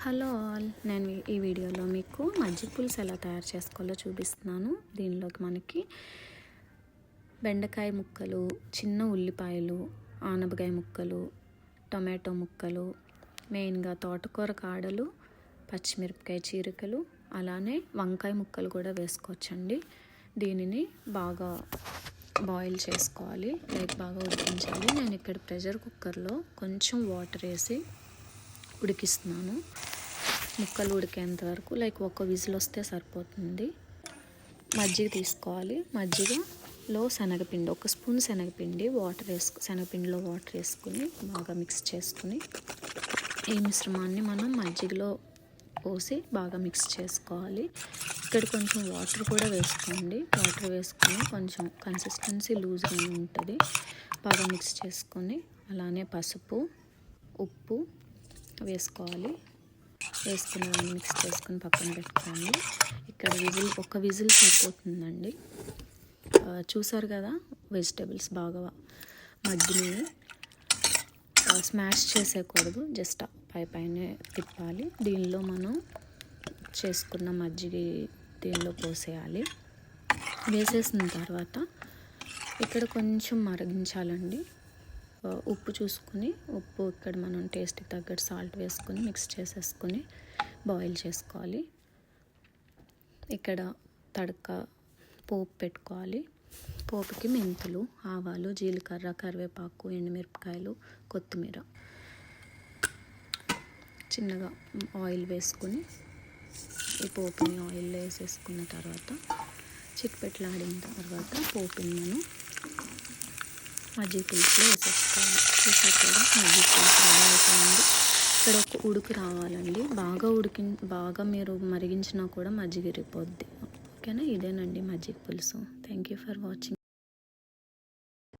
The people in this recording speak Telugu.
హలో ఆల్, నేను ఈ వీడియోలో మీకు మజ్జిగ పులుసు ఎలా తయారు చేసుకోవాలో చూపిస్తున్నాను. దీనిలోకి మనకి బెండకాయ ముక్కలు, చిన్న ఉల్లిపాయలు, ఆనపకాయ ముక్కలు, టొమాటో ముక్కలు, మెయిన్గా తోటకూర కాడలు, పచ్చిమిరపకాయ చీరికలు, అలానే వంకాయ ముక్కలు కూడా వేసుకోవచ్చండి. దీనిని బాగా బాయిల్ చేసుకోవాలి, బాగా ఉడికించాలి. నేను ఇక్కడ ప్రెషర్ కుక్కర్లో కొంచెం వాటర్ వేసి ఉడికిస్తున్నాను. ముక్కలు ఉడికేంత వరకు ఒక విజిల్ వస్తే సరిపోతుంది. మజ్జిగ తీసుకోవాలి. మజ్జిగలో శనగపిండి, 1 స్పూన్ శనగపిండి శనగపిండిలో వాటర్ వేసుకుని బాగా మిక్స్ చేసుకుని ఈ మిశ్రమాన్ని మనం మజ్జిగలో పోసి బాగా మిక్స్ చేసుకోవాలి. ఇక్కడ కొంచెం వాటర్ కూడా వేసుకోండి. వాటర్ వేసుకొని కొంచెం కన్సిస్టెన్సీ లూజ్గానే ఉంటుంది. బాగా మిక్స్ చేసుకొని అలానే పసుపు, ఉప్పు వేసుకోవాలి. వేసుకుని దాన్ని మిక్స్ చేసుకుని పక్కన పెట్టుకోండి. ఇక్కడ ఒక విజిల్ సరిపోతుందండి. చూసారు కదా, వెజిటేబుల్స్ బాగా మగ్గినవి. స్మాష్ చేసేయకూడదు, జస్ట్ పైనే తిప్పాలి. దీనిలో మనం చేసుకున్న మజ్జిగ దీనిలో పోసేయాలి. వేసేసిన తర్వాత ఇక్కడ కొంచెం మరిగించాలండి. ఉప్పు చూసుకుని, ఉప్పు ఇక్కడ మనం టేస్ట్కి తగ్గట్టు సాల్ట్ వేసుకొని మిక్స్ చేసేసుకొని బాయిల్ చేసుకోవాలి. ఇక్కడ తడక పోపు పెట్టుకోవాలి. పోపుకి మెంతులు, ఆవాలు, జీలకర్ర, కరివేపాకు, ఎండుమిరపకాయలు, కొత్తిమీర, చిన్నగా ఆయిల్ వేసుకుని ఈ పోపుని ఆయిల్లో వేసేసుకున్న తర్వాత చిట్పెట్లాడిన తర్వాత పోపుని మనం మజ్జిగ పులుసులో వేసేసుకోవాలి. చూసారు కదా, మజ్జిగ పులుసు రెడీ అయిపోయింది. ఇక్కడ ఒక ఉడుకు రావాలండి. బాగా మీరు మరిగించినా కూడా మజ్జిగ ఇరిగిపోద్ది. ఓకేనా, ఇదేనండి మజ్జిగ పులుసు. Thank you for watching.